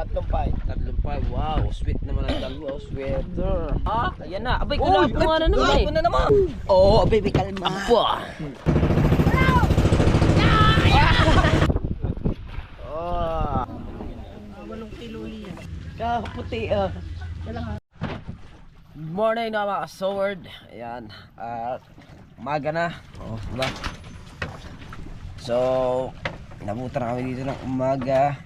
Tatlong five. Wow, sweet naman ang dalawa. Sweater. Ah, ayan na. Abay, kailangan mo na naman eh. na naman. Oo, abay, kalma. Aba. Oh. Walong kilo yan. Kaputi ah. Good morning na mga sword. Ayan. Umaga na. Oh, diba? So, nabuta na kami dito ng umaga.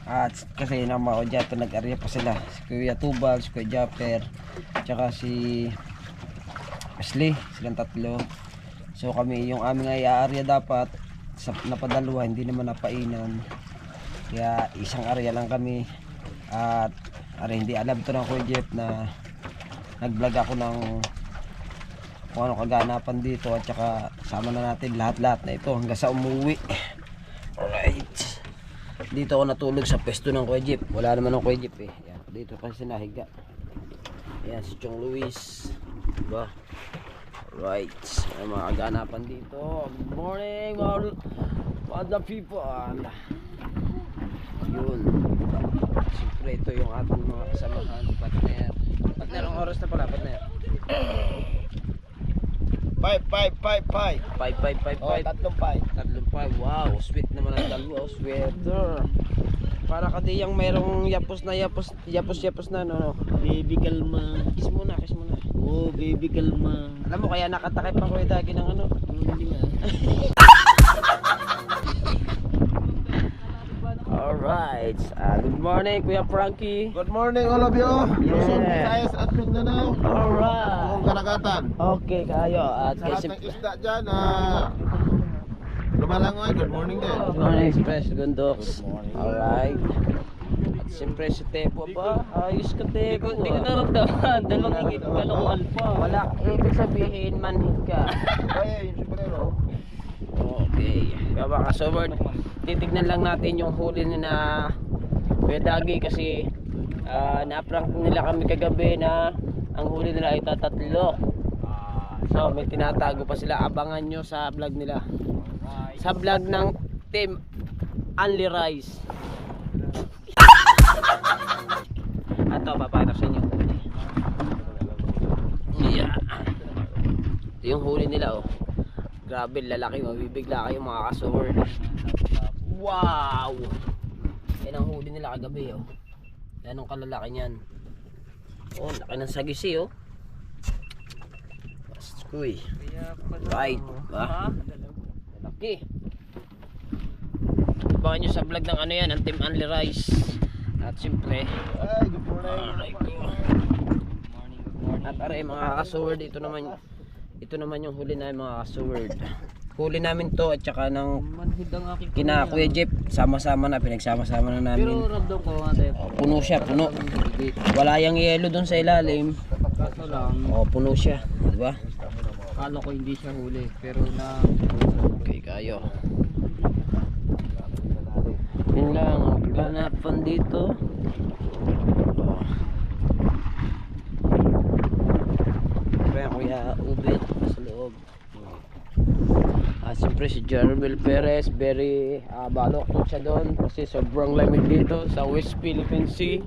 At kasi na mga Odyato nag-area pa sila. Si Kuya Tubal, si Kuya Japper, tsaka si Wesley. Silang tatlo. So kami yung aming area dapat sa napadalawa, hindi naman napainan. Kaya isang area lang kami. At hindi alam to ng Kuya Jeff na nag-vlog ako ng kung ano kaganapan dito. At tsaka sama na natin lahat-lahat na ito hanggang sa umuwi. Alright. Dito ako natulog sa pwesto ng Kuya Jeep. Wala naman ng Kuya Jeep eh. Yan. Dito kasi nahiga. Ayan si Chong Luis. Diba? Right. May mga kaganapan dito. Good morning mga people. Yun. Siyempre ito yung ating mga kasamahan. Partner. Partner, ang oras na pala partner. 5. 5. Tatlong 5. Tatlong 5. Wow, sweet naman ang dalawa. Sweater. Para kadiyang mayroong yapos na no. Baby kalma. Kiss muna. Oh, baby kalma. Alam mo kaya nakatakip pa ko yung dagi ng ano. Hindi nga. Alright. Good morning Kuya Frankie. Good morning all of you. Luzon, Visayas at Mindanao. Alright. Ang karagatan. Okay kayo. At Sa lahat ng isda dyan, lumalangoy. Good morning din. Good morning Express Gondox. Good morning. Alright. At siyempre si Tepo ba? Ayos ka Tepo. Hindi ko naramdaman. Dalawang higit kalokohan pa. Wala ibig sabihin manhid ka. Ay, yung sombrero. Okay. Kaya mga sobert, titignan lang natin yung huli na Kuya Dagi kasi na-prank nila kami kagabi na ang huli nila ay tatatlo. So may tinatago pa sila. Abangan nyo sa vlog nila. Sa vlog ng Team Only Rice. Ato, papakita sa inyo. Yeah. Ito yung huli nila oh. Grabe, lalaki, mabibigla kayo mga kasaward. Wow! Yan ang huli nila kagabi oh. Yan ang kalalaki niyan. Oh, laki ng sagisi oh. Skuy. Right, ba? Lalaki. Abangan nyo sa vlog ng ano yan, ang Team Only Rice. At siyempre, Ay, good morning. at aray mga kasaward, ito naman yung huli namin mga kasaward. Huli namin to at saka ng Manhid ang aking kina Kuya Jeff, sama-sama na, pinagsama-sama na Pero namin. ramdam ko nga tayo. Puno siya, puno. Wala yung yelo doon sa ilalim. Kaso lang, Puno siya, di ba? kala ko hindi siya huli. Pero na... Okay, kayo. Yun lang ang ganapan dito. Kaya Kuya Ubit sa loob. Siyempre si Jermel Perez, very balok po siya doon kasi sobrang lamig dito sa West Philippine Sea.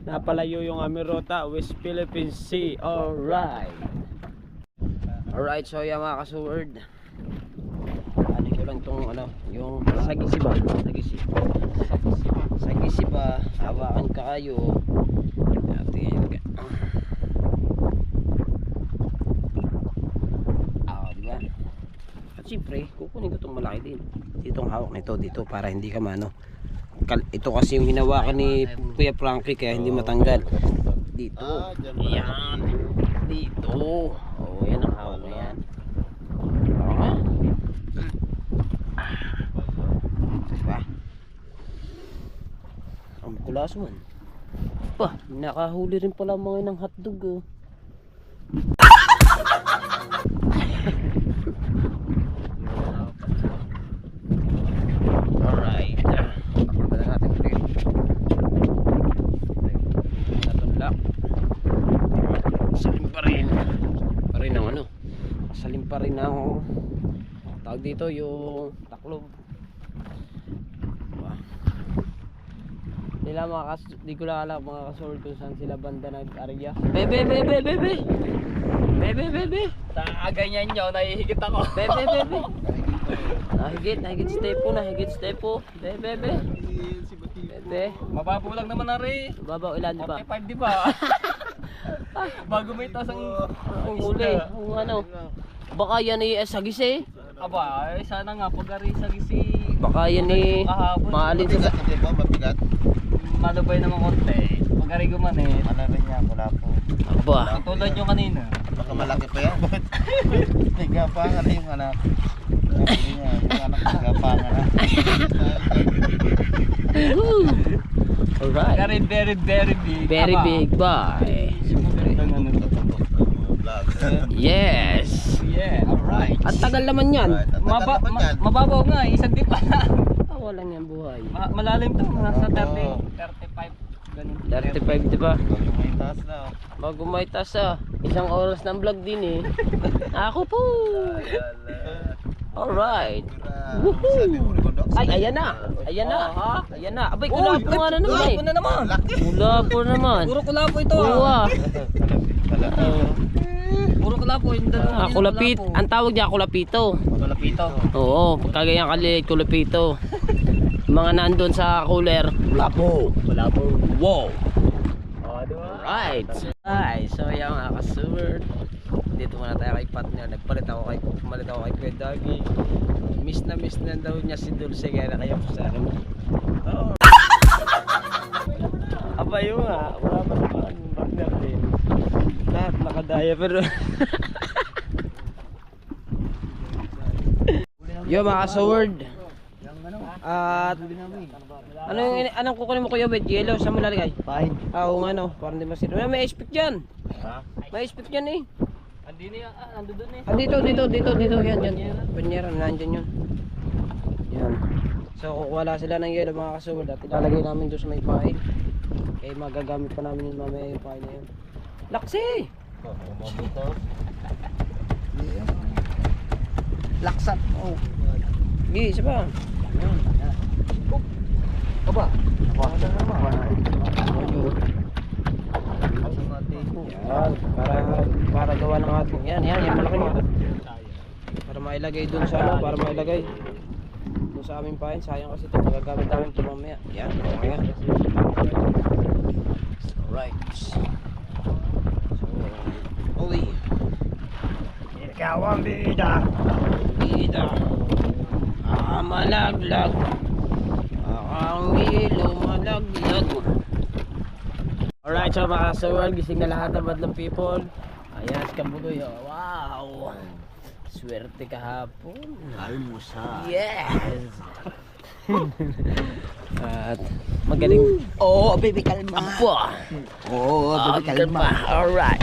Napalayo yung aming rota, West Philippine Sea. Alright, so yung mga kasword, ano ko lang tong ano, yung sagisi ba, hawakan ka kayo. Natin ka. Diba? At siyempre, kukunin ko itong malaki din. Ditong hawak na ito, dito para hindi ka mano. Ito kasi yung hinawakan ni Kuya Frankie kaya hindi matanggal. Dito. Ayan. Dito. Oh, yan ang hawak na yan. Diba? Ang kulas man. Pa, nakahuli rin pala mga ng hotdog oh. Alright. Takot na natin ulit. Natulak. Salim pa rin. Ang ano. Salim pa rin ang tawag dito yung taklob. di ko lang alam mga kasword kung saan sila banda nag-arya. Bebe. Sa ganyan nyo, nahihigit ako. Bebe. Nahigit step po. Bebe. Mababaw lang naman na rin. Babaw ilan di ba? 45 di ba? Bago may taas ang Huli. Ang ano. Baka yan ay sagis eh. Aba, ay sana nga pag-ari sa gisi. Baka yan eh. Maalin sa Mabigat. Malubay naman konti. Pag-ari gumanit. Ano rin niya, wala po. Aba. Tulad nyo kanina. Baka malaki pa yan. Nagapangan na yung anak. Sabi niya, yung anak nagapangan na. Alright. Pag-ari very big. Very Aba, big boy. Magandang ano. Vlog. Yes. Yeah, alright. At tagal naman yan. Mababaw nga, isang di pa. Wala niyang buhay. Malalim to, nasa 30, Oo. 35. Ganun. 35 di ba? Bago may taas na. Bago may tas isang oras ng vlog din eh. Ako po. Alright. Sabi mo rin ko, Ay, ayan na. Ayan na. Abay, kulapo nga na naman eh. Kulapo na naman. Kulapo naman. Puro kulapo ito. Oo ah. Puro kulapo. Yung dalawa. Kulapit. Ang tawag niya kulapito. Kulapito. Oo, pagkagayang kaliit kulapito. Mga nandun sa cooler. Kulapo. Wow. Oh, diba? Right. Ay, so yung mga ka-sword. Dito muna tayo kay partner. Nagpalit ako kay Kuya Doggy. Miss na daw niya si Dulce kaya na kayo sa akin. Oh. Aba yun nga. Wala pa naman partner din. Lahat nakadaya pero yo mga ka-sword. At anong kukunin mo kuya bet? Yellow sa malalagay? Fine. Oo nga no, parang di masiro. May expect dyan. May expect dyan eh. Ando doon eh. Dito. Yan. Panyera, nandyan yun. Yan. So kukuha lang sila ng yellow mga kasubol. At ilalagay namin doon sa may pain. Kaya magagamit pa namin yung mamaya yung pain na yun. Laksi! Laksat! Oh. Gi, isa pa. Aba. Yan, para gawa ng ating yan malaki mo. Para mailagay dun sa ano, para mailagay dun sa aming pain. Sayang kasi ito, magagamit namin ito mamaya. Yan, mamaya. Alright. So, uli. Ikaw ang bida. Malaglag. Ang ilo malaglag. Alright, so mga kasawal, gising na lahat ng madlang people. Ayan, si Kambugoy. Oh. Wow! Swerte kahapon. Almusal. Yes! At magaling. Oo, baby kalma. Apo! Oo, baby kalma. Alright!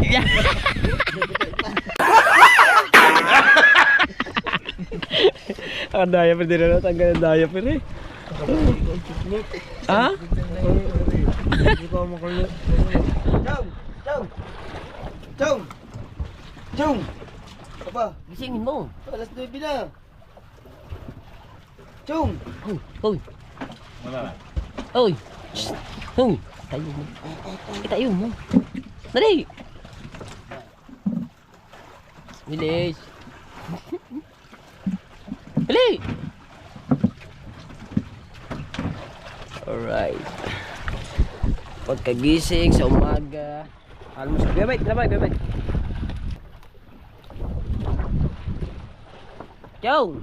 Ang diaper din na natanggal ang diaper eh. Ha? Hindi pa makulit. Chong! Apa? Gisingin mo. Alas 9 na. Chong! Hoy! Hoy! Shh! Hoy! Tayo mo. Tayo mo. Dali! Bilis! Dali! Alright. Pagkagising sa umaga. Almost. Bye-bye! Chong!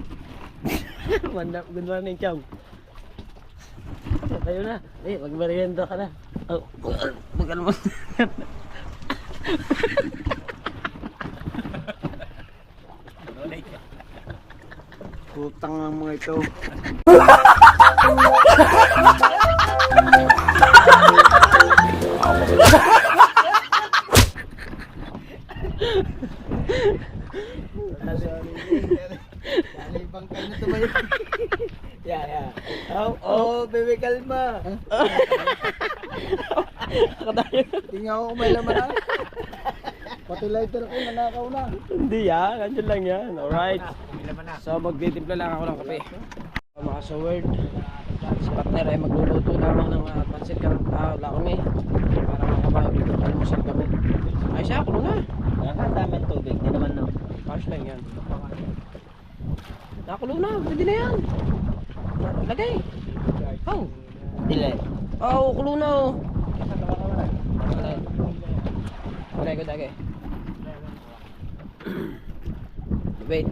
Good morning, Chong. Tayo na. Magmerienda ka na. Oh, bukan mo. Putang ng mga ito. Bang kayo na tumayo. Yeah. Oh, baby kalma. Tingnan ko kung may laman na. Pati lighter ko nanakaw na. Hindi yan, nandiyan lang yan. Alright. So magtitimpla lang ako ng kape. Mga sa word. Si partner ay magluluto lamang ng pansit lakmi para makabayo dito almusal kami. Ay siya, kulo na. Nakakadami ng tubig. Hindi naman no. Cash lang yan. Nakulo na, pwede na yan. Lagay. Oh. Dili. Oh, kulo na oh. Lagay ko lagay. Wait.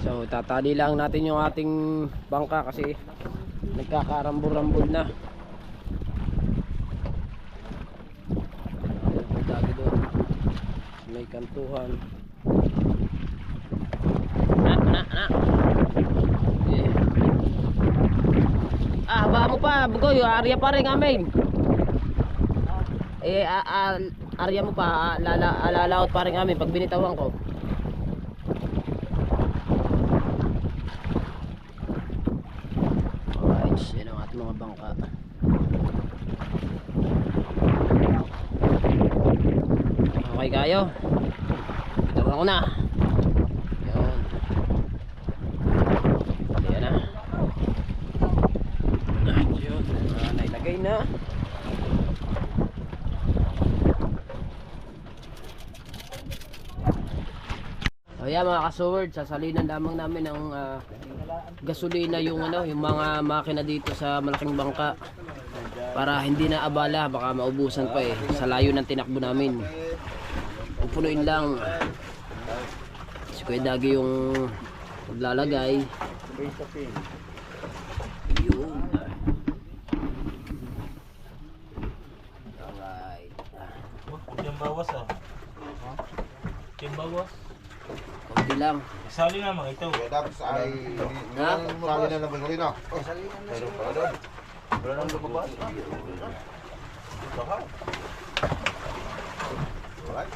So tatali lang natin yung ating bangka kasi nagkakarambol-rambol na. Lagi doon. May kantuhan. Na. Yeah. Baka mo pa, Bugoy, area pa rin amin. Area mo pa, lalaot pa rin amin pag binitawan ko. Alright, yan ang ating mga bangka. Okay kayo? Bitawan ko na. Yun. Ayan na. Yun. Nailagay na. O yan mga ka-sword, sasalinan lamang namin ng gasolina yung yung mga makina dito sa malaking bangka para hindi na abala, baka maubusan pa sa layo ng tinakbo namin. Pupunuin lang. Si Kuya Dagi yung maglalagay. Yun. Alright. Yung bawas ah. Yung bawas. Kunti lang. Sali naman ito. Dapat sa ay Ha? sali na naman rin ah. Pero pala doon. Wala nang lumabas. Baka. Alright.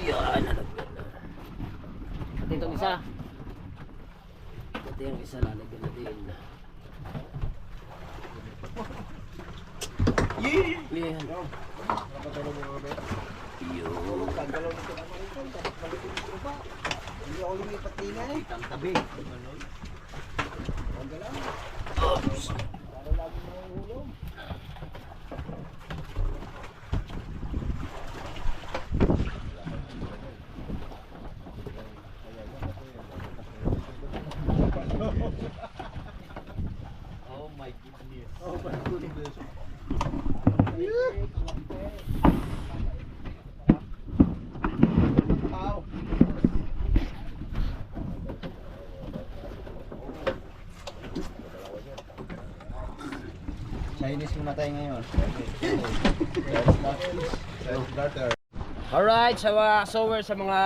Yan. Pati itong isa. Pati yung isa lalagyan natin. Yan. Hindi ako lumipat din eh. Tabi. Oops. Oh my goodness. Oh my goodness. Chinese muna tayo ngayon. Alright, sa mga sowers, sa mga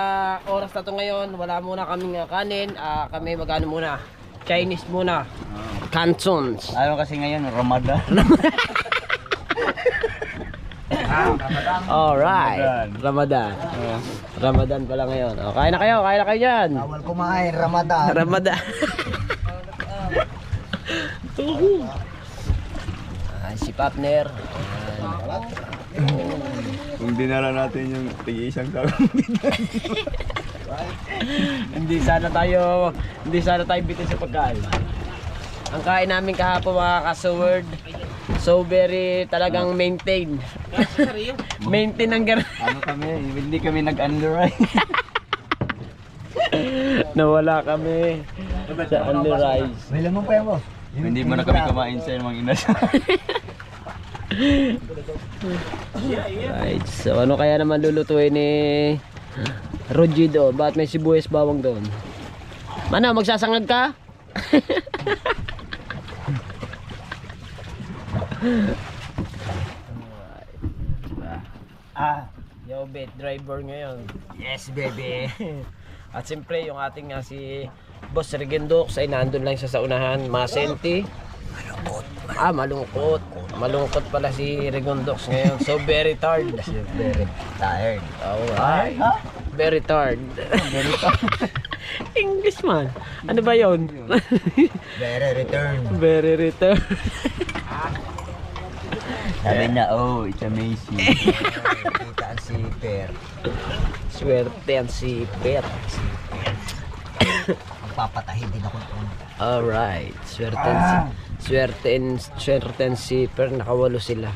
oras na to ngayon, wala muna kaming kanin. Kami magano muna? Chinese muna. Cantons. Ano kasi ngayon, Ramadan. Alright. Ramadan. Ramadan pala ngayon. Kain na kayo dyan. Bawal kumain, Ramadan. Ramadan. Si partner. Kung dinala natin yung tig-isang sakong Hindi sana tayo bitin sa pagkain. Ang kain namin kahapon mga ka-sword, so very talagang maintain. Maintain ang Ano kami, hindi kami nag-underwrite. nawala kami sa underrise. May lamang pa yan mo. Hindi mo na kami kumain sa mga inas. Right, so ano kaya naman lulutuin ni Rogie doon? Bakit may sibuyas bawang doon? Mana, magsasangag ka? Yo, bait driver ngayon. Yes, baby. At siyempre, yung ating si Boss Regendox ay nandun lang siya sa unahan. Masenti. Malungkot. Malungkot pala si Regendox ngayon. So, very tired. Very tired. Alright. Very tired. English man. Ano ba yon? Very return. Very return. Sabi na, oh, it's amazing. Kita si Per. Swerte ang sipit. Magpapatahin din ako noon. Alright. Swerte ang sipper. Nakawalo sila.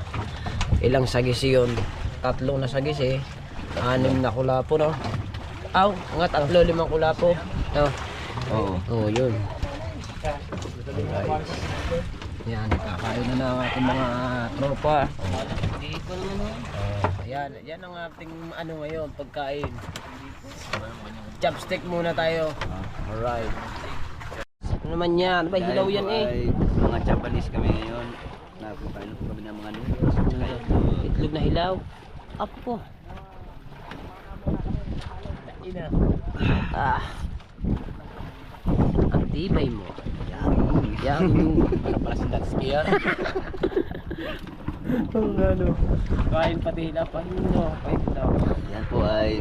Ilang sagis yun? 3 na sagis eh. 6 na kulapo, no? Aw, nga 3, 5 kulapo. No? Oo. Oo, yun. Alright. Yan, nakakain na ng ating mga tropa. Ayan, yan ang ating ano ngayon, pagkain. Chopstick muna tayo. Alright. Ano naman yan? Ba, hilaw yan eh. Mga Japanese kami ngayon. Nakakain po kami ng mga noodles. Itlog na hilaw. Apo. Ina. Ah. Ang tibay mo. Yang. Ano pala si Datsky yan? Ano? Kain pati hilaw pa. Ano? Kain hilaw. Yan po ay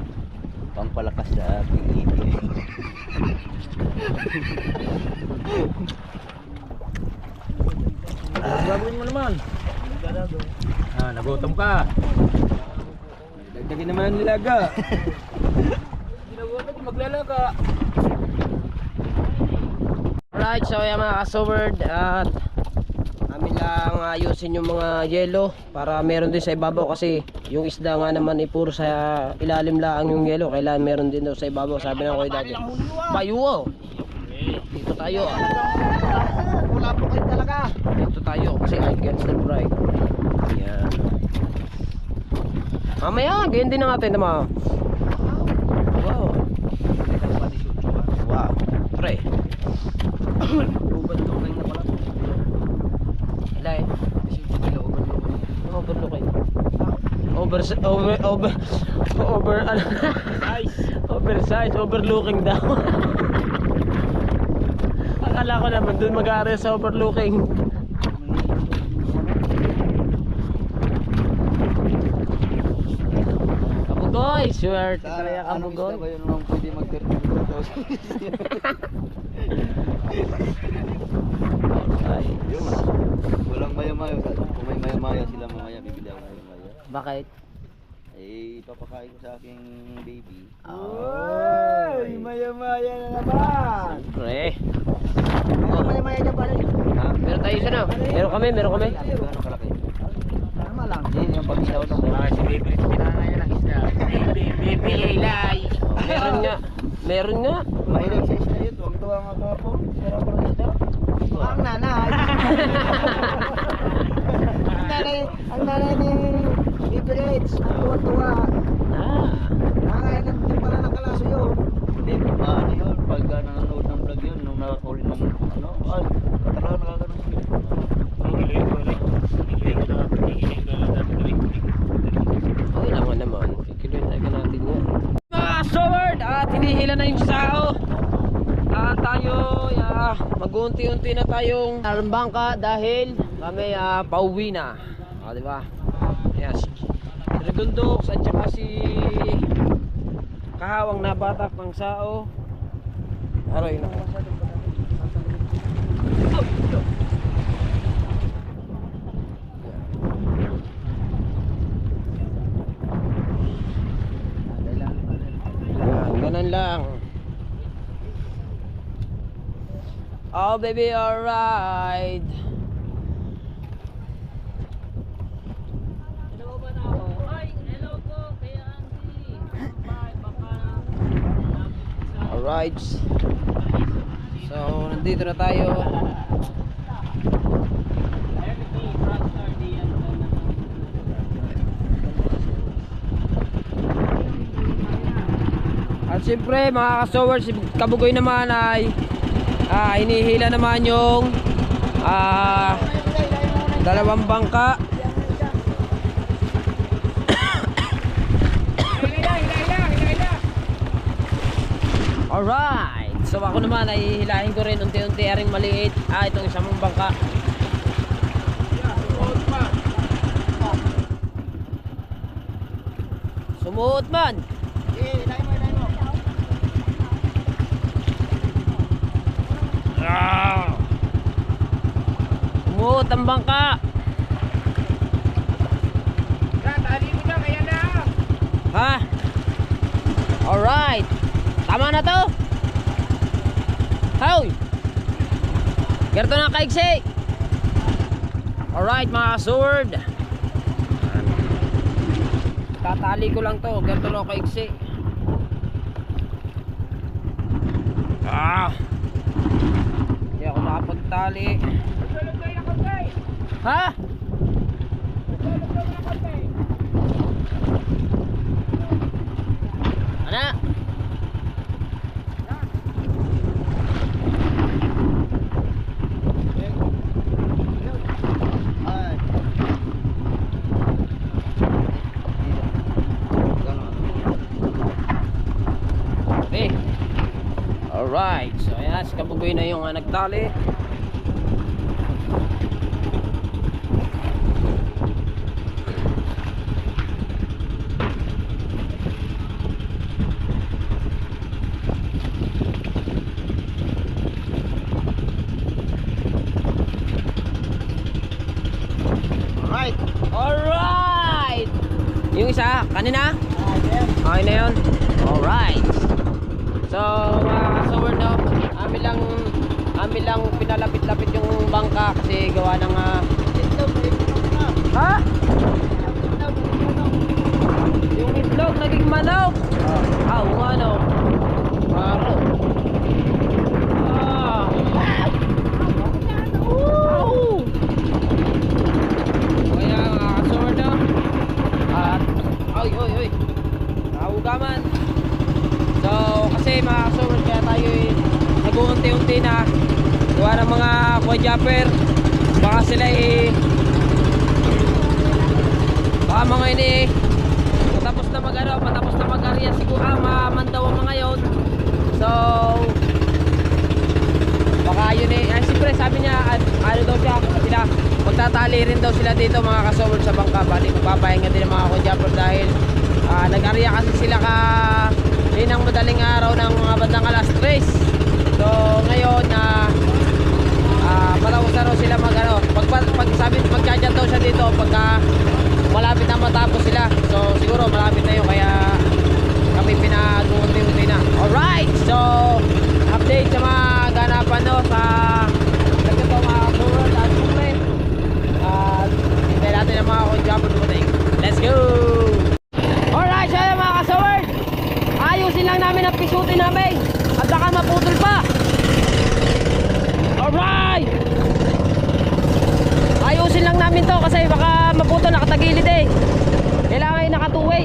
pangpalakas sa ating ngiti. Gagawin mo naman. Nagutom ka. Dagdagin naman ang nilaga. Ginawa maglalaga. Alright, so yan mga ka-sword at amin lang ayusin yung mga yelo para meron din sa ibabaw kasi yung isda nga naman puro sa ilalim lang yung yelo, kailangan meron din daw sa ibabaw. Sabi na ko dati bayuo, dito tayo Wala po kayo talaga. dito tayo kasi against the bright. Yan mamaya, ganyan din natin naman. Wow, wow, pre. Overlooking na pala. Ilay. Overlooking. Oversize, overlooking daw. Akala ko naman doon mag-aaral sa overlooking. Kabugoy, swerte talaga kabugoy. Ba yun naman pwede mag-30,000? Yun. Walang maya-maya. Kung may maya-maya sila mamaya, bibili ako ng maya. Bakit? Eh, papakain ko sa aking baby. Ay, maya-maya na naman. pre. Maya-maya dyan pala. Ha? Meron tayo isa na. Meron kami. Gano'ng kalaki? Tama lang. Yan yung pag-isaw ng Bakit si Baby Rich pinangaya ng isda? Baby Ilay. Meron nga. Mahilig sa isda yun. Tuwang-tuwa nga kapo. Sarap ng isda. Ang nanay. Ang nanay ni Ibrahits. Ang tuwa-tuwa. Ah. Nakakain din pala ng kalaso yun. Hindi, ano yun. Pag nanonood ng vlog yun, nung nakakuli ng ano, ay, katalaga nakaganon sila. Okay lang naman. Kikiluin talaga natin yan. Mga sword! At hinihila na yung sao. At tayo, mag-unti-unti na tayong bangka dahil kami pauwi na. O, diba? Yes. Si Regundox at saka si Kahawang nabatak ng sao. Aroy na. Ganun lang. Oh baby, alright. Alright. So, nandito na tayo. At siyempre mga ka-sowers, si Kabugoy naman ay hinihila naman yung dalawang bangka. Alright, so ako naman ay hilahin ko rin unti-unti aring maliit itong isang bangka. Sumuot man. Sumuot ang bangka. Ha? Alright. Tama na to. Hoy. Ganito na kaigsi. Alright mga sword. Tatali ko lang to. Ganito na kaigsi. Hindi ako makapagtali. Ha? Ano? Okay. Alright. So ayan, si Kabugoy na yung nagtali. Alright. Alright! Yung isa, kanina? Okay na yun? Alright! So, mga kasaward no, amin lang pinalapit-lapit yung bangka kasi gawa ng ha? Yung itlog naging manok! Oo nga no. Maro. Kaya mga kasaward no, at oy nahugaman. So kasi mga kasaward, kaya tayo nag-uunti-unti na gawa ng mga quadjumper. Baka sila baka mga ini matapos na mag-area siguro mamandaw ang mga yun. So baka yun siyempre sabi niya ano daw siya sila, magtatali rin daw sila dito mga kasaward sa bangka. Bali magpapahinga din ang mga quadjumper dahil nag-area kasi sila ng madaling araw ng mga bandang alas 3. So ngayon malawos na raw sila pag sabi magkadyan daw siya dito pagka malapit na matapos sila. So siguro malapit na yun kaya kami pinag-unti-unti na. Alright, so update sa mga ganapan no sa ganito mga forward at siyempre hintay natin ang mga quadjumper dumating. Let's go! Alright, so yun mga kasaward, ayusin lang namin ang pisutin namin at baka maputol pa. Alright, ayusin lang namin to kasi baka maputol, nakatagilid kailangan yung naka-two-way.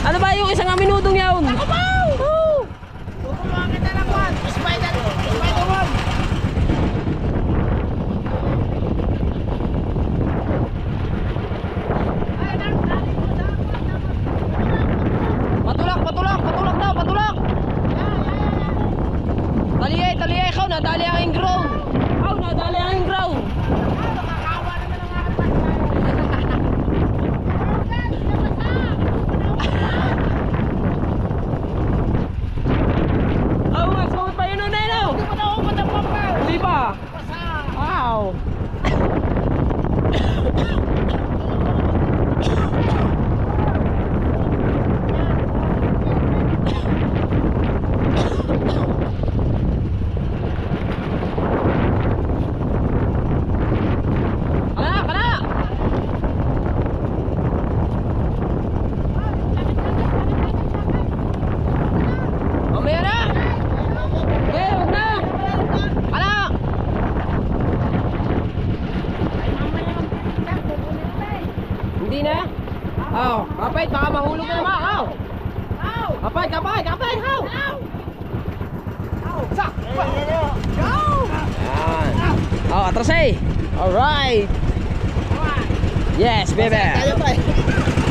Ano ba yung isang minutong yaon? Patulak daw. Taliyay ikaw, nadali ang ingrown. Hindi ba? Wow! Mamaya na! Okay, huwag na! Hindi na? Kapait, baka mahulog na naman. Kapait, how? Sa! Go! atras eh. Alright. Yes, baby. Kaya pa eh.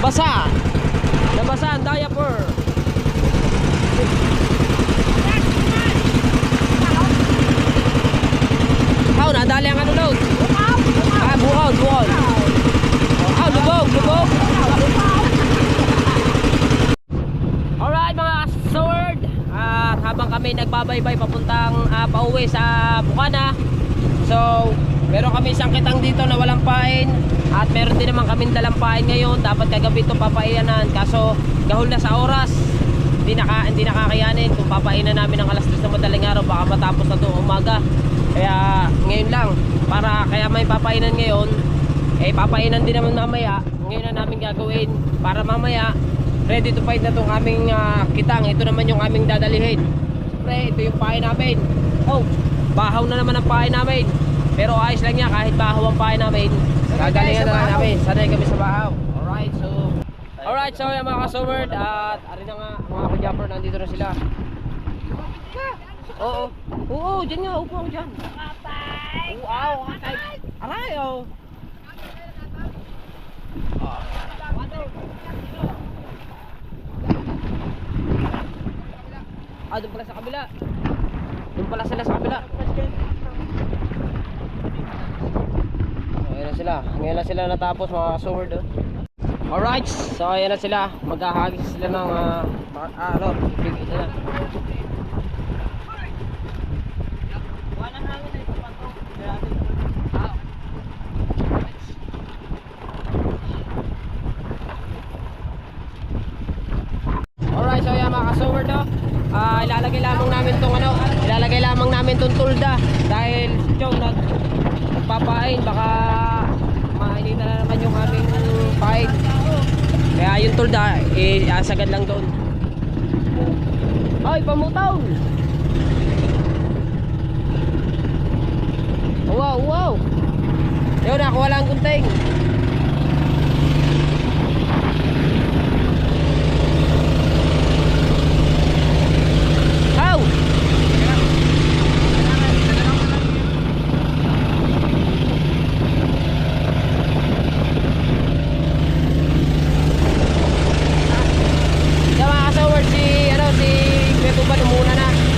Basa. Nabasa ang diaper. Oh, nadali ang ano load. Bukod. Lubog. Alright mga sword. At habang kami nagbabaybay papuntang pauwi sa Bukana. So, meron kami isang kitang dito na walang pain. At meron din naman kaming dalang pain ngayon. Dapat kagabi itong papainan. Kaso, gahol na sa oras. Hindi nakakayanin. Kung papainan namin ng alas 3 na madaling araw, baka matapos na ito umaga. Kaya ngayon lang, kaya may papainan ngayon, papainan din naman mamaya. Ngayon na namin gagawin para mamaya ready to fight na itong aming kitang. Ito naman yung aming dadalihin. Siyempre, ito yung pain namin. Oh, bahaw na naman ang pain namin. Pero ayos lang niya, kahit bahaw ang pain namin, gagalingan na lang namin. Sanay kami sa bahaw. Alright, so yung mga kasumerd, at arin na nga mga kujumper, nandito na sila. Oo, dyan nga, upo ako dyan. Wow, aray, oh. Doon pala sa kabila. Doon pala sila sa kabila. Ayan na sila. Ngayon na sila natapos mga kasumerd, oh. Alright, so ayan na sila. Maghahagis sila ng bigay na. Alright, so ayan mga kasumerd, ilalagay lamang namin tong tulda dahil si Chong nagpapain, baka mainita na naman yung aming pain. Kaya yung tulda asagad lang doon. Ay, pamutaw. Wow. Yun, nakuha lang gunting. Ow! Yung mga kasaward si Kuya Tuban umuna na.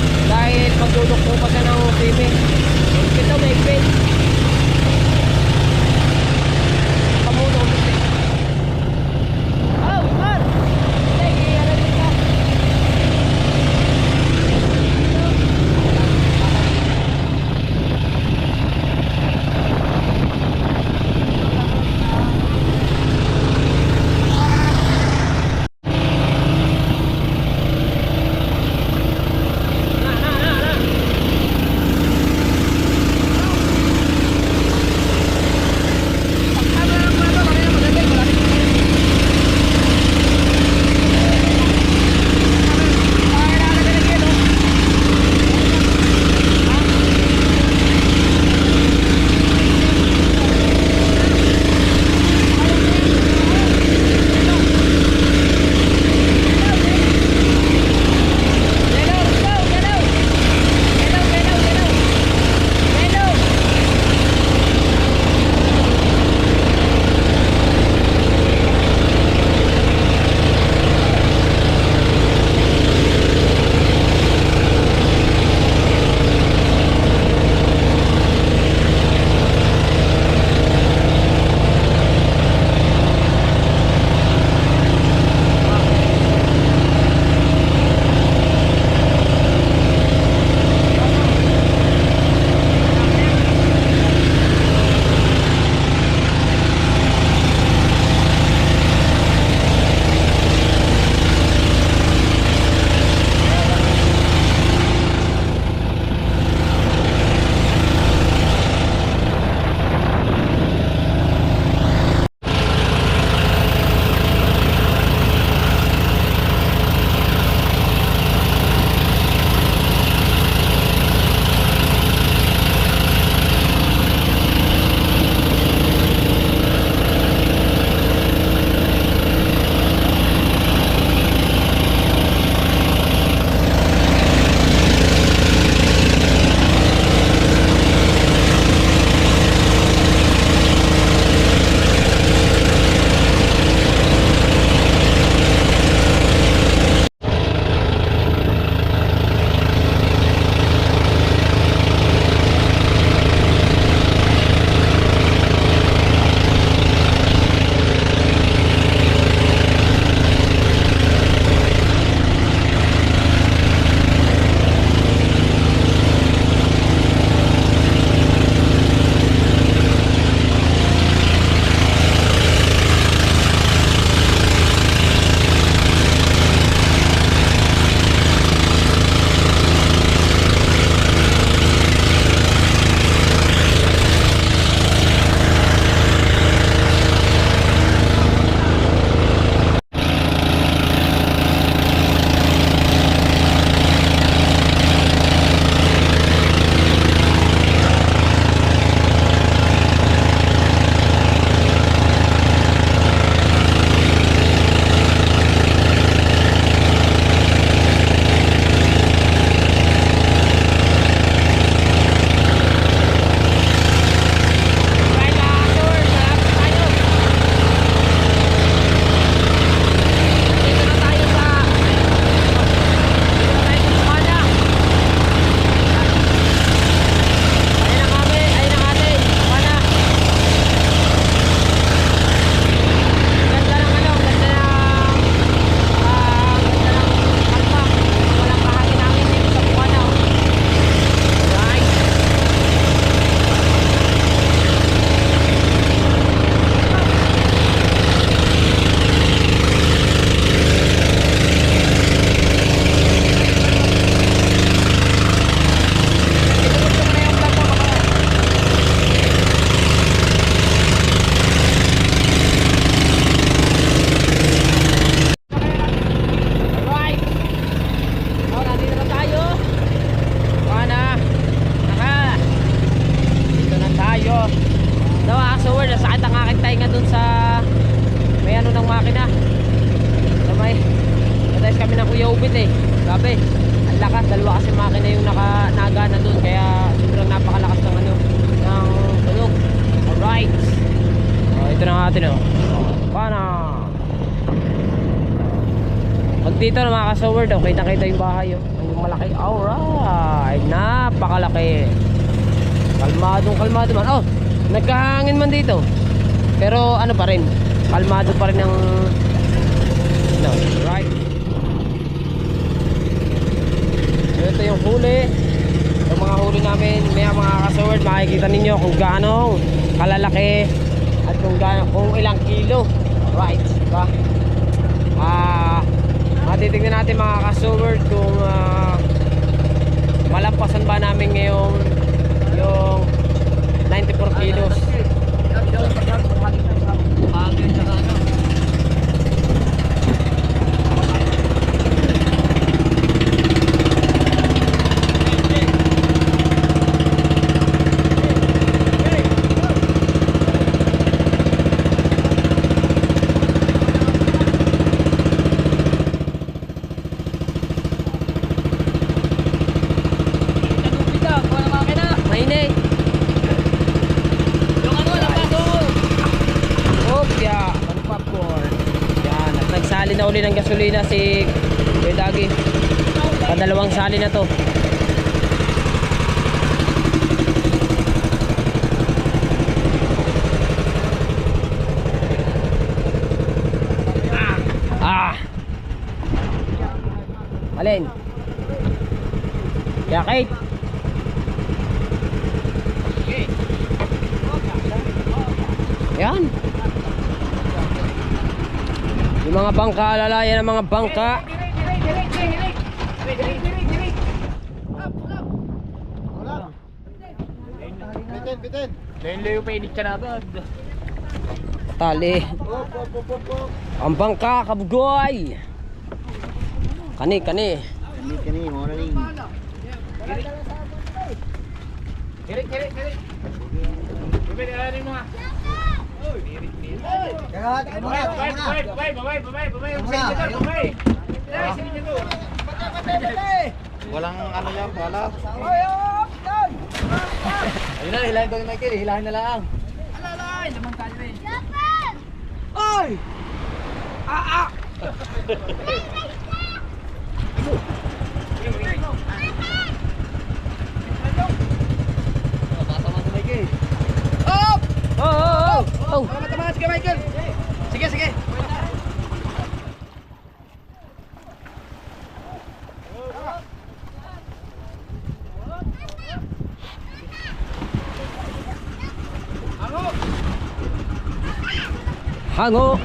eh. Grabe. Ang lakas. Dalawa kasi makina yung nagana doon. Kaya sobrang napakalakas ng ano, ng tunog. Alright. Ito na natin oh. Pana. Pag dito na mga kasaward oh, kita yung bahay oh. Yung malaki. Alright. Napakalaki. Kalmado man. Oh, nagkahangin man dito. Pero ano pa rin, kalmado pa rin ang no, right. Ito yung huli. Yung mga huli namin, mga kasaward, makikita ninyo kung gaano kalalaki at kung ilang kilo. Right, diba? Matitignan natin mga kasaward kung malampasan ba namin ngayong yung 94 kilos. Mainit. Nagsali na uli ng gasolina si Kuya Dagi. Padalawang sali na to. Alin? Yakit. Yan. Yung mga bangka, alalayan ng mga bangka. Bitin. Layo pa init ka na agad. Tali. Ang bangka, kabugoy. Kani. Kani, muna rin. Kirik. Bumili alarin mo ha. Babay. Walang ano yan, wala. Ayun na, hilahin daw ni Michael, hilahin na lang. Alalay, lamang tayo eh. Ay! Tama si Michael. Oh. Tama, sige Michael. Sige. Hango.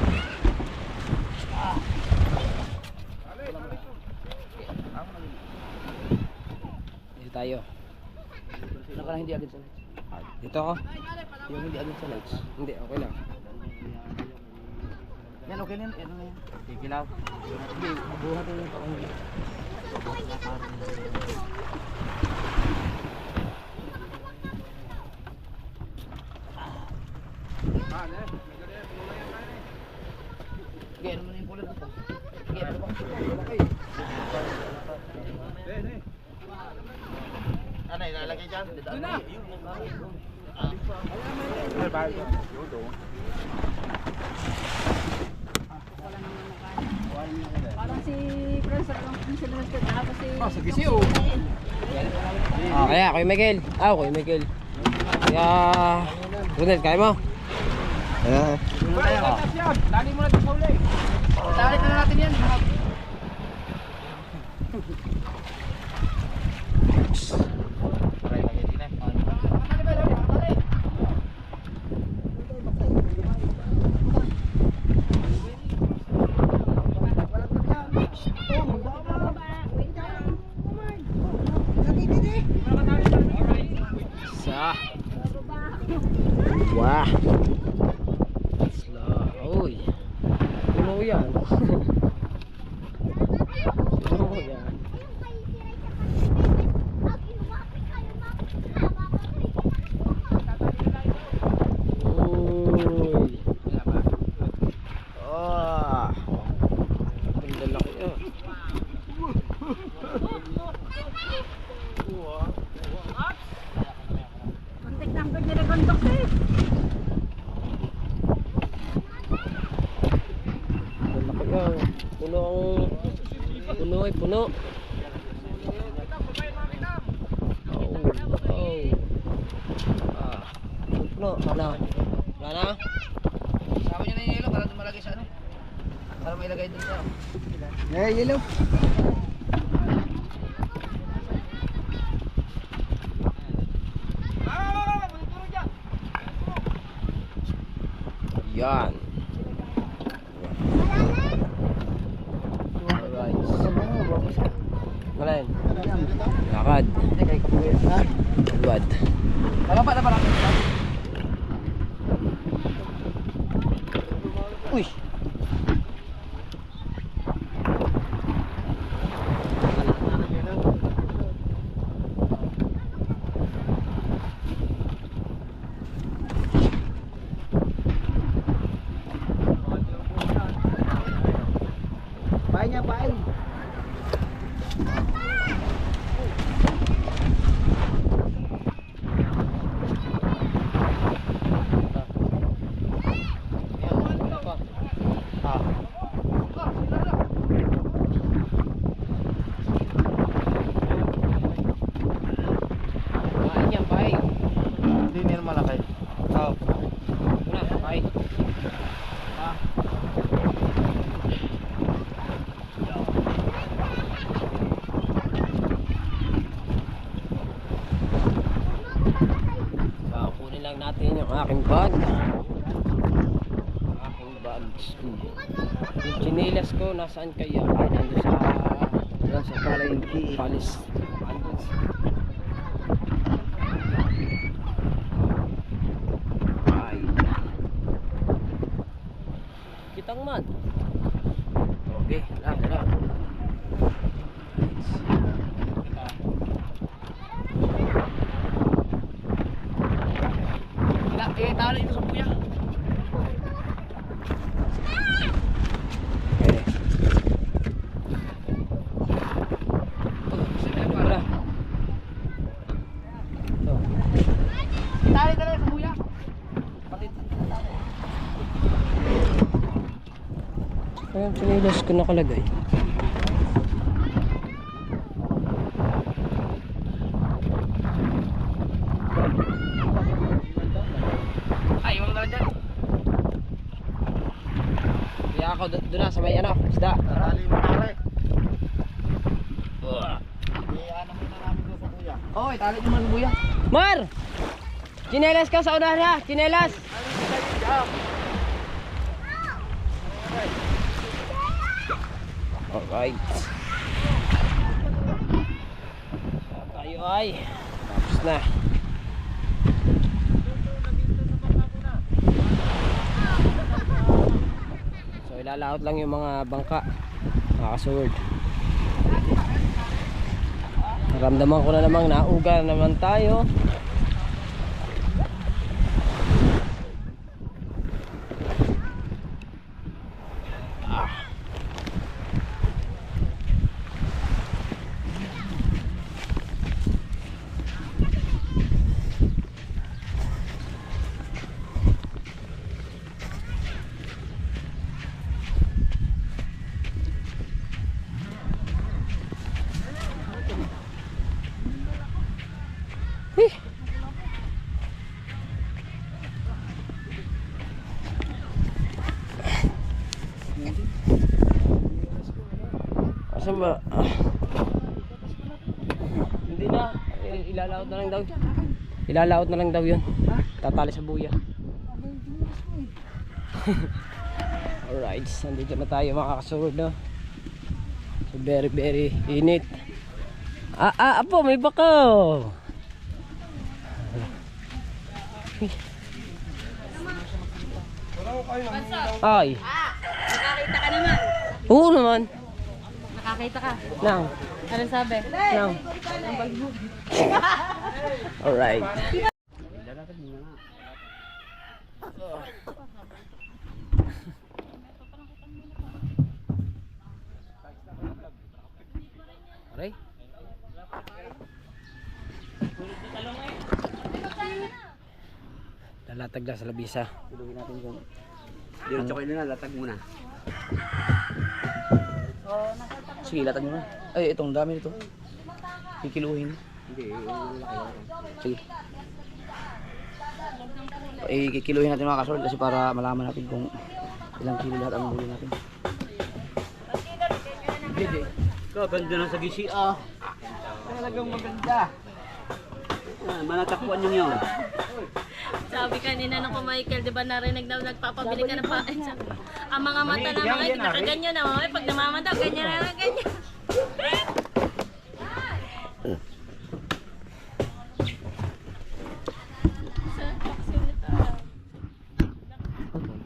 Dito tayo. Naka hindi agad sa lights. Dito ako. Yung hindi agad sa lights. Hindi, okay lang. Yan, okay na yan. Ano na yan? Kikilaw. Sige, buhat na yung pakong. Sige, ano mo na yung kulay dito? Sige, ano ba? Ano, ilalagay dyan? Doon na! Parang si Professor ang sila nagtataka kasi Sa gisiyo. Kaya, Kuya Michael. Kuya Michael. Kaya, Ronel, kaya mo? Ayan. Lali mo na ito sa uli. Talit na natin yan. Isa. Wah. Slow. Uy. Puno yan. Puno yan. Uy. Ang lalaki. bundok eh. Malaki yan. Puno ang... Puno ay puno. Oh. Puno. Ano? Wala na? Sama nyo na yung yelo para dumalagay sa ano. Para may ilagay dun sa... Eh, yellow. Yan. Alright. Wala yun. Lakad. Agad. Nababa na pala. Uy! Pain niya, pain. Kain yan, paing. Hindi nila malaki. Oo. Una, paing. Kunin lang natin yung aking bag. Aking bags. Yung chinelas ko, nasaan kaya? Ay, nandun sa... Yan sa palengke. Palis. Palis. Ay. Kitang man. Okay, wala. Talo ito sa buya. Okay. Wala. So, Talo ito sa buya. ayun, sinilas ko nakalagay. Ay, wala na dyan. Kaya ako doon na sa may ano, isda. Tali mo na rin. Ano muna namin doon sa buya. Oo, talo nyo man sa buya. Mar! Chinelas ka sa unahan ha! Chinelas! Alright. Tayo ay tapos na. So ilalaot lang yung mga bangka, mga kasword. Naramdaman ko na namang nauga naman tayo. Asan ba? Hindi na. Ilalaot na lang daw. Ilalaot na lang daw yun. Tatali sa buya. Alright. Nandito na tayo mga kasurod, no? So very init. Apo, may bakaw. Ay. Nakakita ka naman. Oo naman. Nakakita ka. Nang. Anong sabi? Nang. Alright. Aray. Latag lang sa labisa. Tulungin natin kung... Diretso kayo na, latag muna. Sige, latag mo na. Ay, itong dami nito. Kikiluhin. Hindi, Sige. Kikiluhin natin mga kasolid kasi para malaman natin kung ilang kilo lahat ang huli natin. Ganda na sa gisi ah. Talagang maganda. Manatakbuhan nyo yun. Sabi kanina nung Michael, di ba narinig daw nagpapabili ka ng pain sa ang mga mata na mga nakaganyan na mga pag namamata, ganyan na ganyan.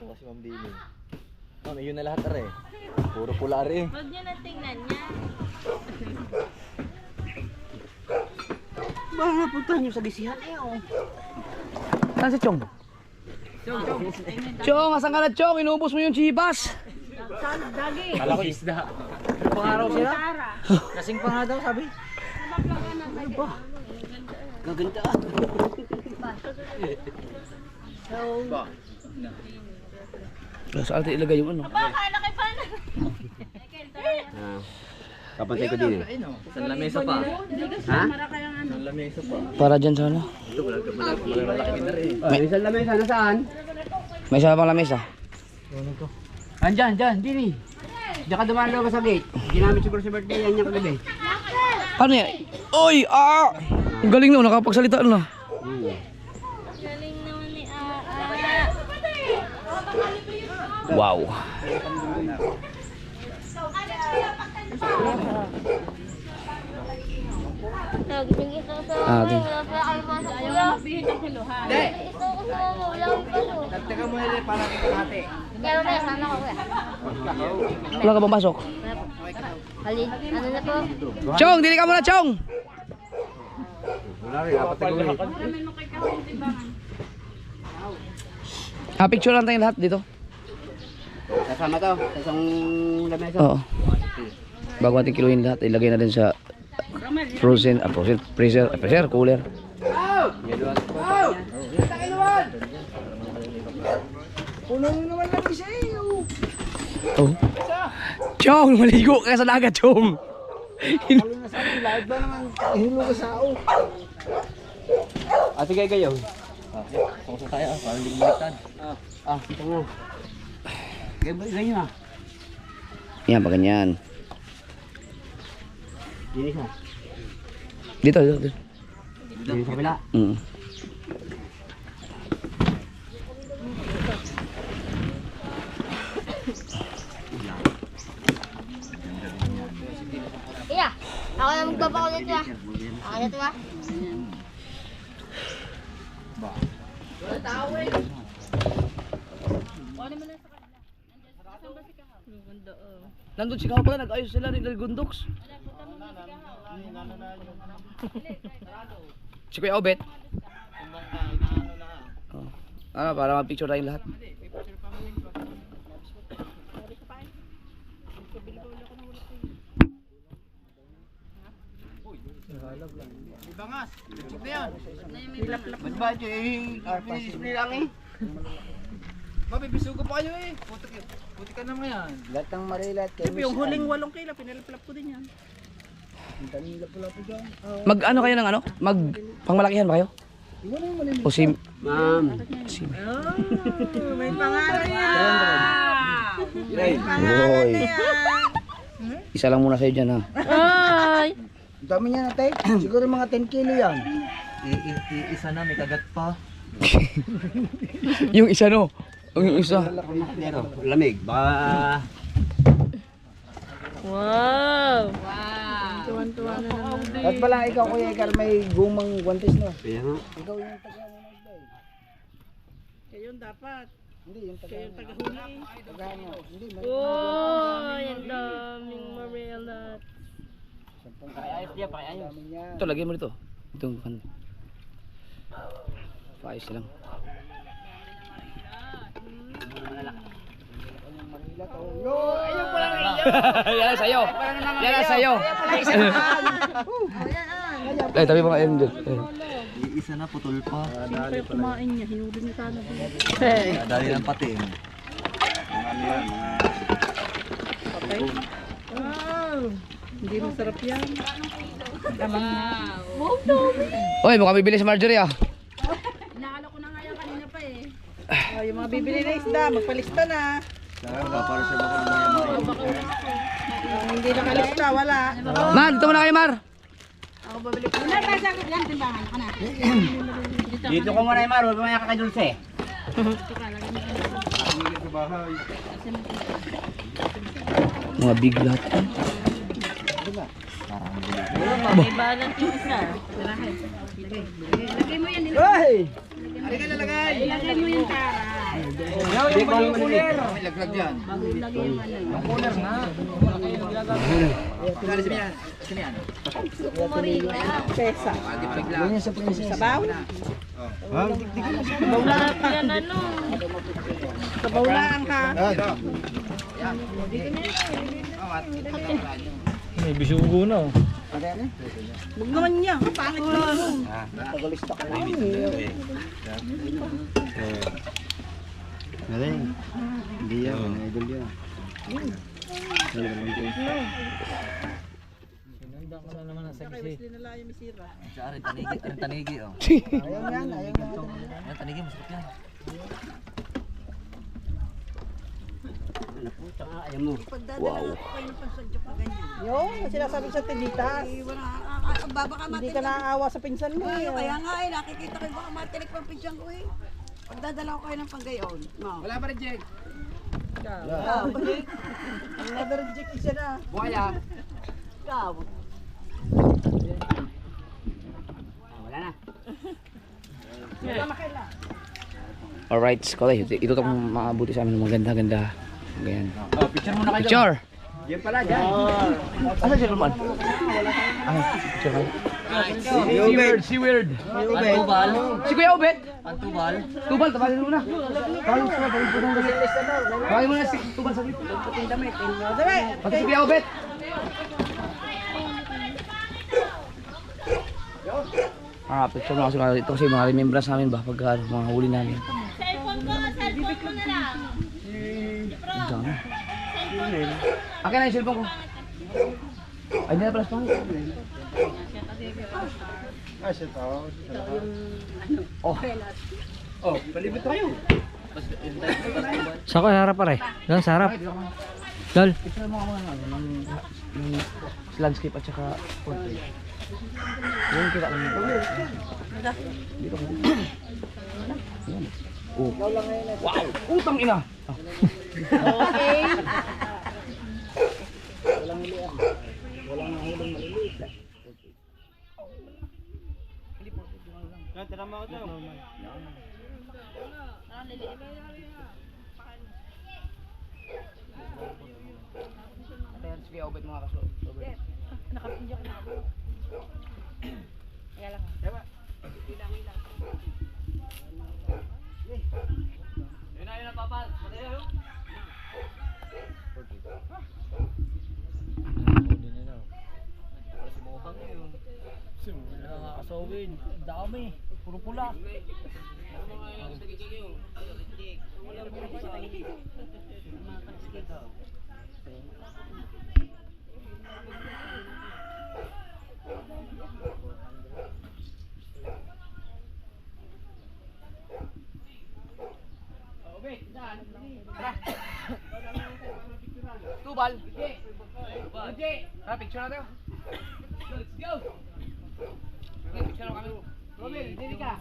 Kasi mambili. Ano, yun na lahat are. Puro pula are. Huwag niyo na tingnan niya. Baka napuntahan nyo sa gisihan eh oh. Saan si Chong? Chong, asan ka na Chong? Inubos mo yung chibas. Kala ko isda. Pangaraw sila? Kasing pa nga daw sabi. Gaganda ah. Saan natin ilagay yung ano? Aba, kala kay paano? Kapantay ko din eh. Sa lamesa pa. Ha? Sa lamesa pa. Para dyan sana. Malalaki na rin. May isang lamesa na saan? May isa pang lamesa. Andyan, dini. Diyan ka dumaan daw sa gate. Ginamit siguro sa birthday yan yung kagabi. Ano yan? Oy! Ah! Ang galing na, nakapagsalita na. Galing naman ni Aa. Wow. Ating. Teka mo nila para kita natin. Wala ka bang pasok? Hali, ano na po? Chong, dili ka muna Chong! Wala rin, dapat tayo. Picture lang tayong lahat dito. Kasama to, sa isang lamesa. Oo. Bago natin kiluhin lahat, ilagay na din sa frozen, freezer, cooler. Oh. Chong, maligo ka sa dagat, Chong. Sige kayo. Kung sa tayo, parang hindi baliktad. Ito nga. Ganyan ah. Yan, pa ganyan. Dini siya. Dito, dito. Dini sa kabila. Iya, ako na magbabaw nito ah. Ako na ito ah. Nandun si Kao pala, nag-ayos sila ni Gundox. Si Kuya Obet. Oh. Para ma-picture tayong lahat. Ibangas. Ito yan. Ba't ba ito eh? Pinisisplay lang eh. Mabibisugo pa kayo eh. Puti ka naman yan. Lahat ng marilat kayo. Yung huling 8 kilo, pinalaplap ko din yan. Mag ano kayo ng ano? Mag pangmalakihan ba kayo? O si Ma'am. May pangalan yan. May pangalan yan. Isa lang muna sa'yo dyan ha. Ay! Ang dami niya natin. Siguro mga 10 kilo yan. Isa na, may kagat pa. Yung isa no? Yung isa. Pero lamig. Baka... Wow! At pala ikaw Kuya Ikar may gumang guantes no? Kaya nga. Ikaw yung taga-huli. Kayo dapat. Hindi, yung Kayo taga-huli. taga-huli. Hindi, may Oh, ang daming marelat. dami niya. Ito, lagyan mo dito. Itong kan. Paayos lang. Yan ang sa'yo. Yan ang sa'yo. Ay, tabi mga MJ. Isa na, putol pa. Siyempre kumain niya, hinuli niya sana. Dali ng pati. Mga ano yan, mga... Hindi masarap yan. Oy, mukhang bibili sa Marjorie ah. Oh, yung mga bibili na isda, magpalista na. Para sa baka maya-maya. Yung hindi nakalista, wala. Mar, dito muna kayo, Mar. Dito ko muna, Mar. Huwag mo yung kakadulse. Mga biglat. May balat yung isa. Laglag yan. Pesa. Sabaw? Balat yan ano. Sabaw lang ha. May bisugo na. Huwag naman niya. Pangit naman. Galing. Hindi yan, mga idol yan. Hindi nila yung misira. Tanigi, oh. Ayaw yan, ayaw yan. Tanigi, masarap yan. Ayaw mo. Wow. Yung sinasabi sa tinitas. Hindi ka naaawa sa pinsan mo. Kaya nga eh, nakikita ko yung baka matinik pang pinsyan ko eh. Pagdadala ko kayo ng panggayon. Wala pa rin, Jake. Another reject isa na. Buhaya. Ikaw. Wala na. Alright, Skolay. Ito itong makabuti sa amin ng maganda-ganda. Ganyan. Picture muna kayo. Picture! Yan pala, dyan. Asa siya naman? Picture kayo. Seaward. Pantubal. Si Kuya Obed. Pantubal. Tubal, tabagin mo na. Tabagin mo na si Tubal sa dito. Pati si Kuya Obed. Picture mo kasi ito kasi mga remembrance namin ba pag mga huli namin. Cellphone ko na lang. Ang dami. Akin na yung cellphone ko. Ay, hindi na pala sa pangit. Ah, shit, oh. Oh, palibot tayo. Saan ko harap pare? Doon sa harap. Dol. Picture mo ka mga ng landscape at saka portrait. Yung kita lang dito. Dito ka. Yan. Oh. Wow! Utang ina! Okay. Ayan, sige, obet mga kaso. Nakapinjak na ako. Kaya lang. Yun na, papal. Matay Nakakasawin. Dami. Puro pula. Tubal. Uji. Tara, picture natin. Let's go. Okay, picture kami. Robin, dili ka.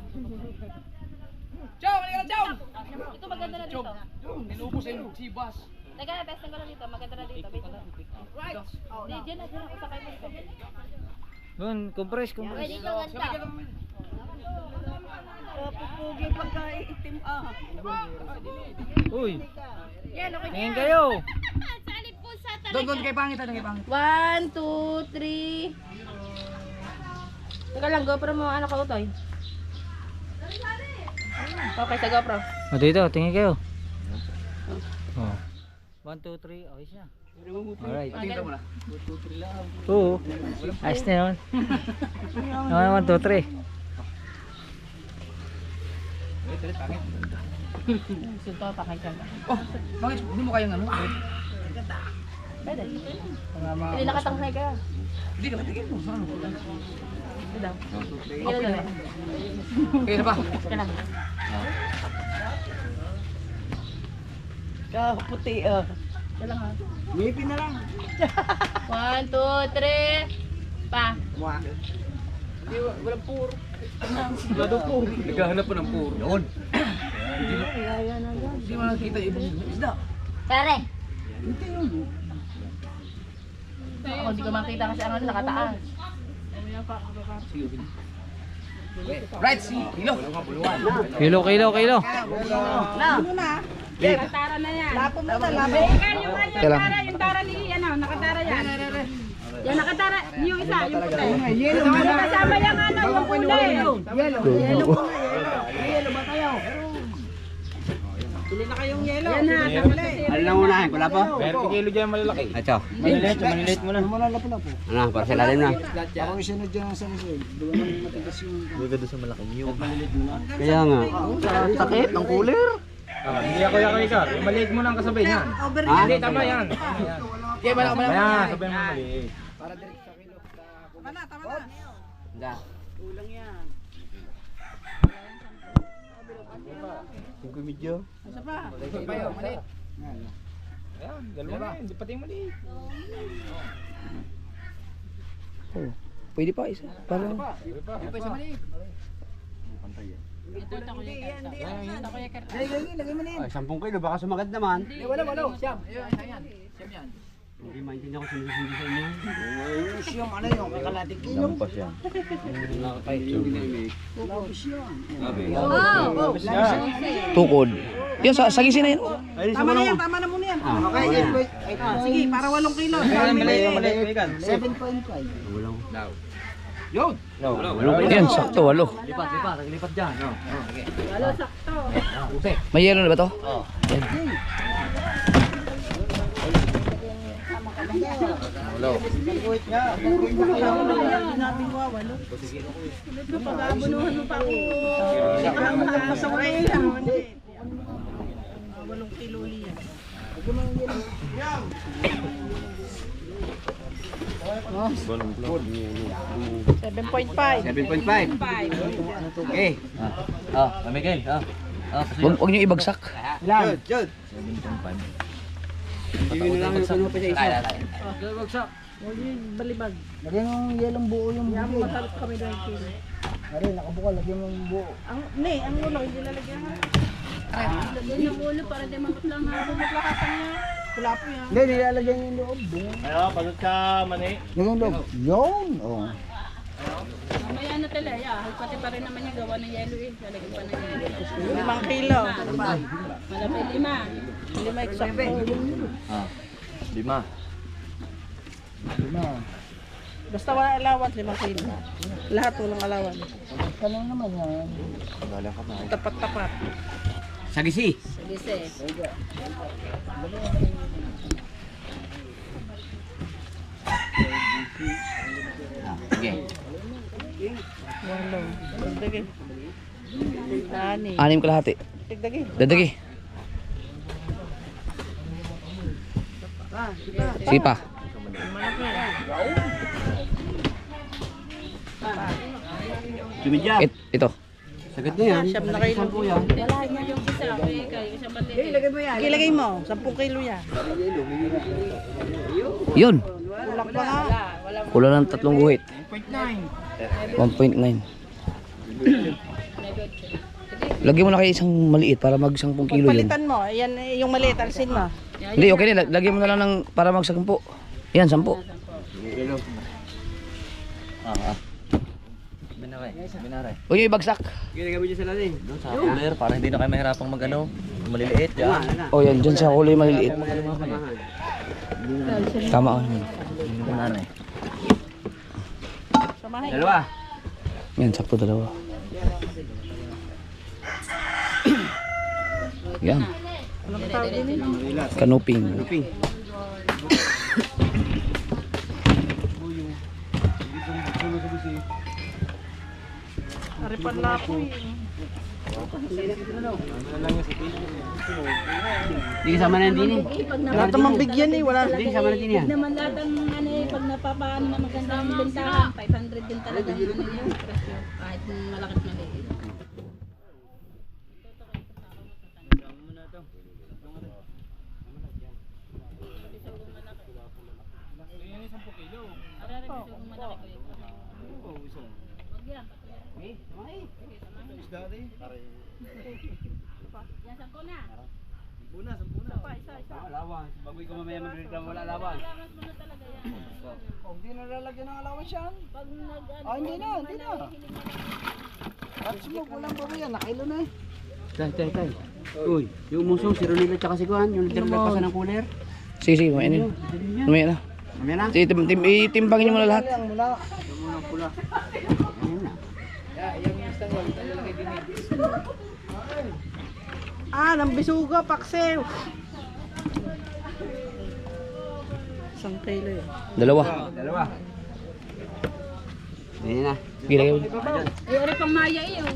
Chong, halika na, Chong. Ito maganda na dito. Inubos yung sibas. Teka na, testing ko lang dito. Maganda na dito. Right. Hindi, dyan na ako sakay mo dito. Doon, compress. Pwede ka ganda. Pupugi pagka-itim ah. Uy, Yan, okay tingin kayo. Salip po sa Doon kay pangit, doon kay pangit. 1, 2, 3. Teka lang, GoPro mo, ano ka utoy? Okay, sa GoPro. O dito, tingin kayo. Oh. 1, 2, 3. Okay siya. Alright. Oo. Ayos na yun. Okay, 1, 2, 3. Oh, bakit hindi mo kayang ano? Hindi nakatanghay ka. Hindi ka matigil mo. Saan mo? Hindi daw. Okay na ba? Kaputi, oh. Maybe na lang. 1, 2, 3. Pa. Walang puro. Wala daw puro. Naghahanap po ng puro. Yun. Hindi mo nakikita yung ibang isda. Pare. Ako hindi ko makita kasi ang ano nakataas. Right, si Kilo. Kilo. Ano na? Nakatara na yan. Lapo mo na, lapo. Teka lang. Yung tara ni, ano, nakatara yan. Yan, nakatara. Yung isa, yung puti. Yelo. Kasama yung ano, yung kulay. Yelo ba tayo? Bili na kayong yelo. Yan na, nakulay. Ano lang unahin? Wala pa? Meron kilo dyan malalaki. Ito. Maliliit mo na. Ano, para sa lalim na. Ako yung sunod dyan sa lisod. Doon ang matigas yung... Huwag ka doon sa malaki. Yung maliliit mo na. Kaya nga. Sakit ng cooler. Hindi ako yakay. Maliit mo na ang kasabay niyan. Hindi, tama yan. Okay, wala ka Ayan, sabay mo maliit. Tama na. Kulang yan. 5 medyo. Isa pa. Maliit. Ayan, dalawa na yun. Di pati yung maliit. Oh, pwede pa isa. Para. Pwede pa isa maliit. Lagay mo na yan. Ay, 10 kilo. Baka sumagat naman. Wala. Siyam. Ayan. Siyam yan. Hindi maintindihan ko sinisindi sa inyo. Siyam, ano yung kakalating kilo? Lampas yan. Tukod. Yan, sagisin na yan. Tama na yan, tama na muna yan. Okay, sige, para 8 kilo. Maliit. 7.5. Yun. Yan, sakto, 8. Lipat dyan. Walo, sakto. May yelo na ba to? Pag-abunuhan mo pa ako. Masaway lang. 8 kilo liyan. 7.5. 7.5. Okay. Miguel. Huwag niyo ibagsak. Jud. Hindi na lang yung kuno pa sa isa. Balibag. Lagyan yung yelong buo yung Yan, matalot kami 2 kilo. Ari, nakabukal. Lagyan yung buo. Ang ulo, hindi lalagyan ha. Lagyan ng ulo para di mamutlang ha. Maglakasan niya. Wala po yan. Hindi, nilalagyan yung loob. Ayo, pagod ka mani. Lagyan yung loob. Yun. Oh. Mamaya na tala. Pati pa rin naman yung gawa ng yelo eh. Lalagyan pa ng yelo. 5 kilo. Malapit 5. 5 eksakto. 5. Basta wala allowance, 5 kilo. Lahat walang allowance. Kanang naman yan. Tapat-tapat. Sagisi. Sige. Okay. Walo. Dagdagi. Tani. 6 kalahati. Dagdagi. Dadagi. Sige pa. Tumidya. Ito. Sagad na yan. Siyam na kilo. Wala mo yung isa. Kayo isang maliit. Ilagay mo, 10 kilo yan. Yun. Kulang pa nga. Kulang ng 3 guhit. 1.9. Lagyan mo na kayo isang maliit para mag 10 kilo yun. Palitan mo, yan yung maliit, alsin mo. Hindi, okay na. Lagyan mo na lang ng para mag 10. Yan, 10. Huwag yung ibagsak. Ginagawa dyan sa lalim. Sa cooler, para hindi na kayo mahirapang mag-ano. Maliliit. Yan. O yan, dyan sa kulay maliliit. Tama ko naman. Samahin. Dalawa. Yan, sakto 2. Yan. Anong tawag din yun? Kanuping. Luping. Aripan na po eh. Hindi kasama na din eh. Wala tamang bigyan eh, wala. Hindi kasama na din yan. naman lahat ang ano eh, pag napapaan na magandang bentahan, 500 din talaga ang ano yung presyo. Kahit malakit maliit. Bagoy ko mamaya magreklamo wala laban. Hindi na lalagyan ng allowance yan. Pag Hindi na. At sumog walang babayan, nakailo na eh. Tay. Uy, yung musong si Ronilo tsaka si Juan, yung nagpasan ng cooler. Sige, sige, mamaya na. Mamaya na. Mamaya na? Sige, itimbangin niyo muna lahat. Ang mula. Mamaya na. Ng bisuga, paksew. 1 kilo yun. Dalawa. Mamaya na. Gilagay mo. ay, ari pang maya eh. Oh.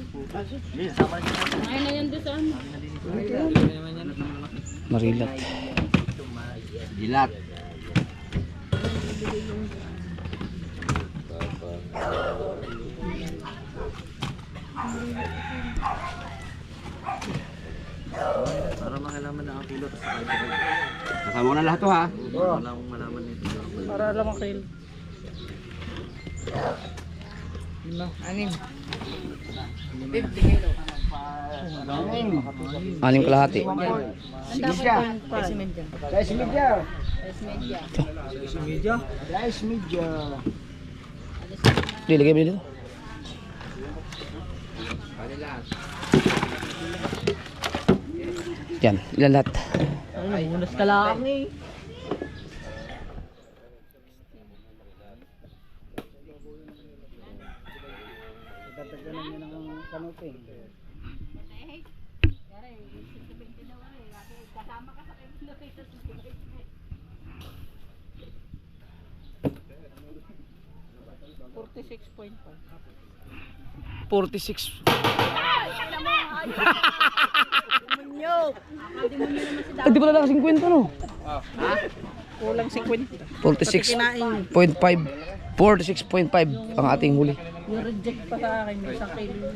Ngayon na yan doon sa ano. Marilat. Dilat. Para makalaman na ang kilo. Kasama ko na lahat to ha. Wala akong malaman nito. Para alam ang kilo. 6 kalahati. Guys, media. Hindi, lagay mo dito. Yan, ilan lahat? Ay, unas ka lang eh. Tataganan niya ng kanuping. $46.5. 46. Hindi pala naka 50 no? Kulang 50. 46.5. 46.5 ang ating huli. Yung reject pa sa akin, 1 kilo.